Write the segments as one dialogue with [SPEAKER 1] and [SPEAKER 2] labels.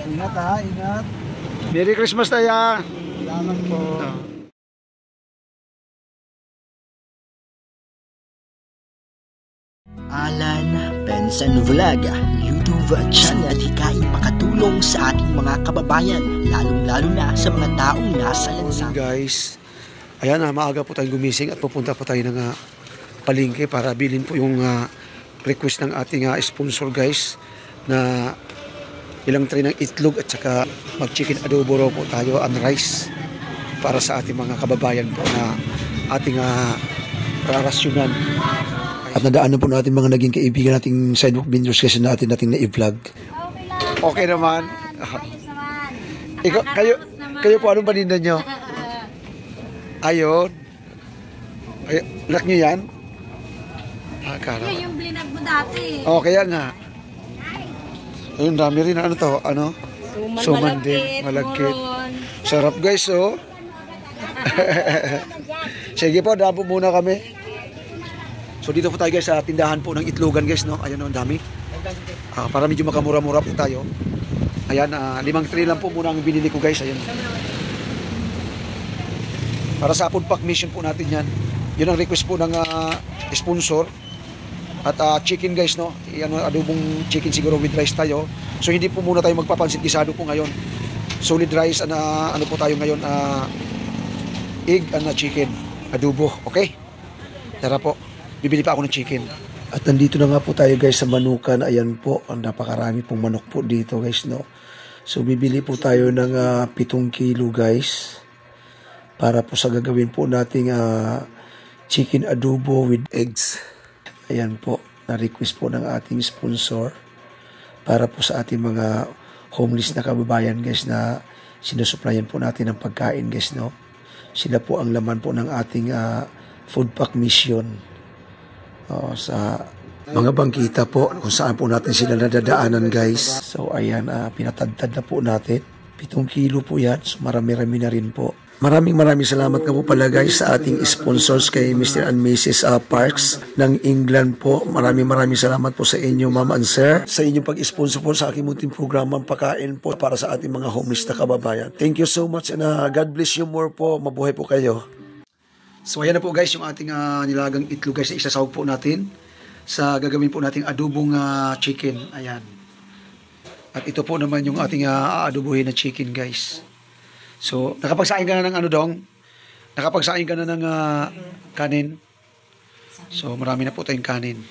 [SPEAKER 1] Ingat ha, ingat.
[SPEAKER 2] Merry Christmas tayo.
[SPEAKER 1] Salamat po.
[SPEAKER 3] Alan Benson Vlog YouTube channel hikayat makatulong sa ating mga kababayan, lalong-lalo na sa mga taong nasa lansangan.
[SPEAKER 2] Guys, ayan maaga po tayong gumising at pupunta po tayo ng palengke para bilhin po yung request ng ating sponsor guys na ilang tray ng itlog at saka mag-chicken adobo raw po tayo and rice para sa ating mga kababayan po na ating rarasyonan. At nadaanan po natin mga naging kaibigan nating sidewalk vendors kasi natin na-i-vlog. Okay naman.
[SPEAKER 4] Ayos naman.
[SPEAKER 2] Ikaw, kayo po anong paninda nyo? Ayun. Ay, anak nyo yan?
[SPEAKER 4] Yun yung blinag mo dati.
[SPEAKER 2] Oh, kaya nga. Ayun, dami rin. Ano to? Ano? Suman din. Malagkit. Sarap guys, oh. Sige po, dabo muna kami. So dito po tayo guys sa tindahan po ng itlogan guys, no? Ayan, ang dami. Para medyo makamura-mura po tayo. Ayan, 5 tray lang po muna ang binili ko guys. Ayan. Para sa food pack mission po natin yan. Yun ang request po ng sponsor. At chicken guys, no? Yan, adobong chicken siguro with rice tayo. So hindi po muna tayo magpapansit gisado po ngayon. Solid rice, ano po tayo ngayon, egg and chicken adobo, okay? Tara po, bibili pa ako ng chicken. At nandito na nga po tayo guys sa Manukan. Ayan po, ang napakarami pong manok po dito guys, no? So bibili po tayo ng 7 kilo guys para po sa gagawin po nating chicken adobo with eggs. Ayan po, na-request po ng ating sponsor para po sa ating mga homeless na kababayan guys na sinusuplayan po natin ng pagkain guys, no? Sila po ang laman po ng ating food pack mission sa mga bangkita po kung saan po natin sila nadadaanan guys. So ayan, pinatadtad na po natin. 7 kilo po yan, so marami-rami na rin po. Maraming salamat nga po pala guys sa ating sponsors kay Mr. and Mrs. Parks ng England po. Maraming salamat po sa inyo ma'am and sir sa inyong pag-sponsor po sa aking munting programa pagkain po para sa ating mga homeless na kababayan. Thank you so much and God bless you more po. Mabuhay po kayo. So ayan na po guys yung ating nilagang itlog guys na isasawag po natin sa gagawin po nating adobong chicken. Ayan. At ito po naman yung ating aadobohin na chicken guys. So, nakapagsain ka na ng ano dong? Nakapagsain ka na ng kanin. So, marami na po tayong kanin.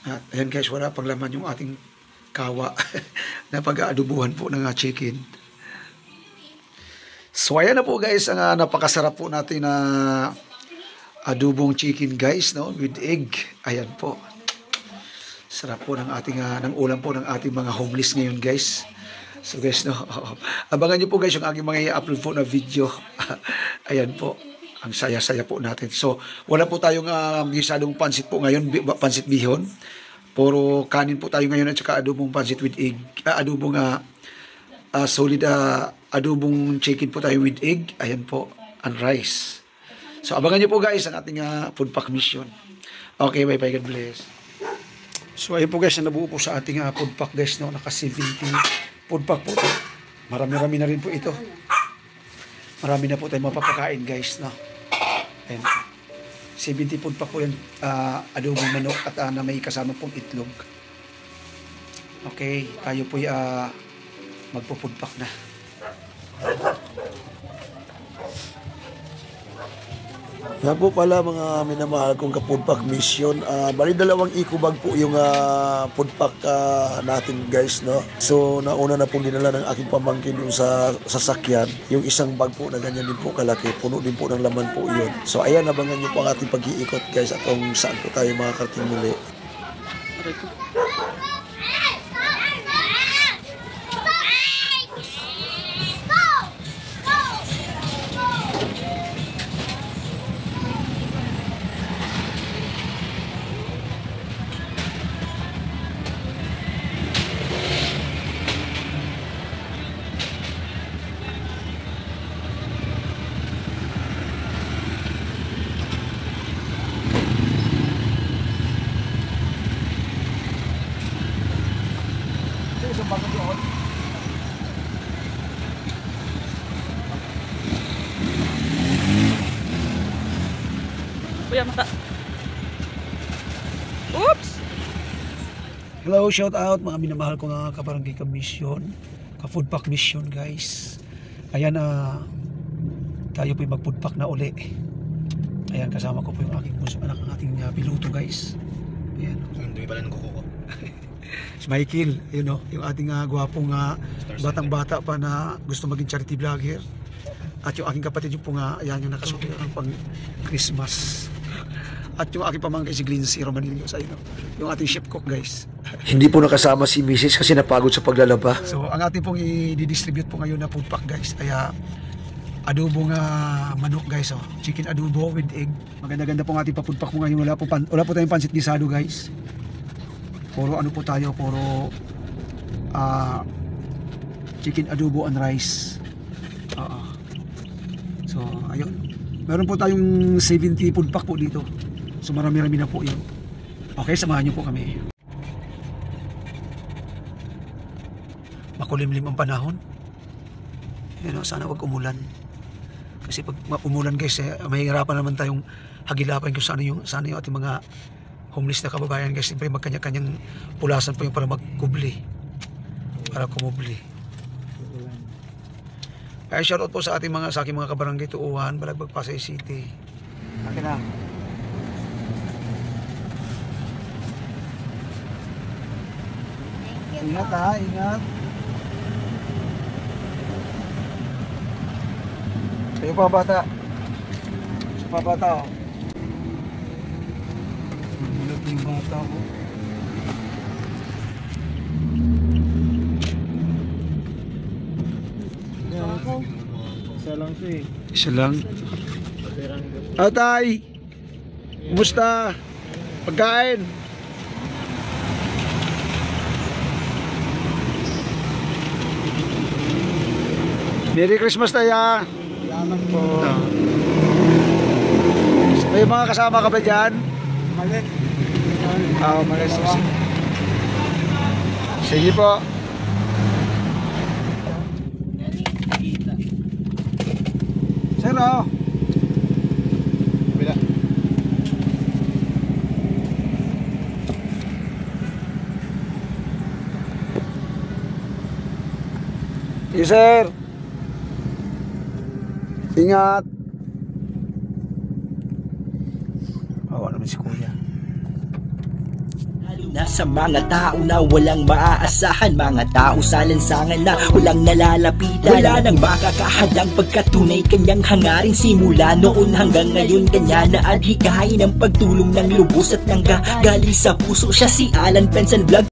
[SPEAKER 2] At ayan guys, wala pang laman yung ating kawa na pag-aadubuhan po ng chicken. So, ayan na po guys, ang napakasarap po natin na adubong chicken guys, no? With egg. Ayan po. Sarap po ng ating ng ulam po ng ating mga homeless ngayon guys. So guys, no, abangan nyo po guys yung aking mga i-upload po na video. Ayan po, ang saya-saya po natin. So, wala po tayong gisadong pansit po ngayon, pansit bihon. Puro kanin po tayo ngayon at saka adobong pansit with egg. Adobong solid adobong chicken po tayo with egg. Ayan po, and rice. So, abangan nyo po guys ang ating food pack mission. Okay, bye-bye, God bless. So, ayun po guys, na nabuo po sa ating food pack guys, no, naka 70 food pack po ito. Marami-rami na rin po ito. Marami na po tayong mapapakain guys, no? Ayan. 70 food pack po yan, adobong manok at na may kasama pong itlog. Okay, tayo po magpo-food pack na. Nga po pala mga minamahal kong ka-food pack mission. Bali 2 eco bag po yung food pack natin guys, no? So nauna na po dinala ng aking pamangkin yung sa sasakyan. Yung isang bag po na ganyan din po kalaki. Puno din po ng laman po yun. So ayan, abangan nyo po ang ating pag-iikot guys at kung saan po tayo makakarating muli.
[SPEAKER 5] Kuya, mata. Oops!
[SPEAKER 2] Hello, shout out mga minamahal ko nga kabarangay ka mission, ka food pack mission guys. Ayan, tayo po mag food pack na uli. Ayan, kasama ko po yung aking puso anak, ang ating piloto guys. Ayan.
[SPEAKER 6] Hindi pala ng kuko ko.
[SPEAKER 2] Si Michael, yun o, yung ating gwapong batang bata pa na gusto maging charity vlogger. At yung aking kapatid yung po nga, ayan yung nakasuot ng pang Christmas. At yung aking pamangkin si Glincy Romanillo sa inyo, yung ating chef cook guys.
[SPEAKER 7] Hindi po nakasama si Mrs. kasi napagod sa paglalaba.
[SPEAKER 2] So ang ating pong i-distribute po ngayon na food pack guys, kaya adobong manok guys, oh. Chicken adobo with egg. Maganda-ganda po ang ating pa-food pack po ngayon. Wala po tayong pansit gisado guys. Puro ano po tayo, puro chicken adobo and rice. So ayun, meron po tayong 70 food pack po dito. So marami-rami na po yun. Okay, samahan nyo po kami. Makulimlim ang panahon. Yan, sana wag umulan. Kasi pag umulan guys, mahihirapan naman tayong hagilapan kung saan yung ating mga homeless na kababayan guys. Siyempre magkanya-kanyang pulasan po yung para magkubli. Para kumubli. Ay, shoutout po sa aking mga kabarangay Tuuhan, Balagbag, Pasay City. Akin na.
[SPEAKER 1] Ingat ingat.
[SPEAKER 2] Sa'yo pa bata. Sa pa bata oh.
[SPEAKER 1] Mulat yung bata ko. Isa lang siya eh.
[SPEAKER 2] Isa lang. Atay! Kumusta? Pagkain? Merry Christmas tayo!
[SPEAKER 1] Salamat po.
[SPEAKER 2] May mga kasama ka ba dyan?
[SPEAKER 1] Malit.
[SPEAKER 2] Malit. Sige po. Sir, oh.
[SPEAKER 6] Bila.
[SPEAKER 2] Yes, sir. Ingat. Awa naman si kuya.
[SPEAKER 3] Nasa mga tao na walang maaasahan, mga tao sa lansangan na walang nalalapitan. Wala nang makakahadang pagkatunay kanyang hangarin. Simula noon hanggang ngayon kanya na adhikain ang pagtulong ng lubos at nang galing sa puso. Siya si Alan Pensan Vlog.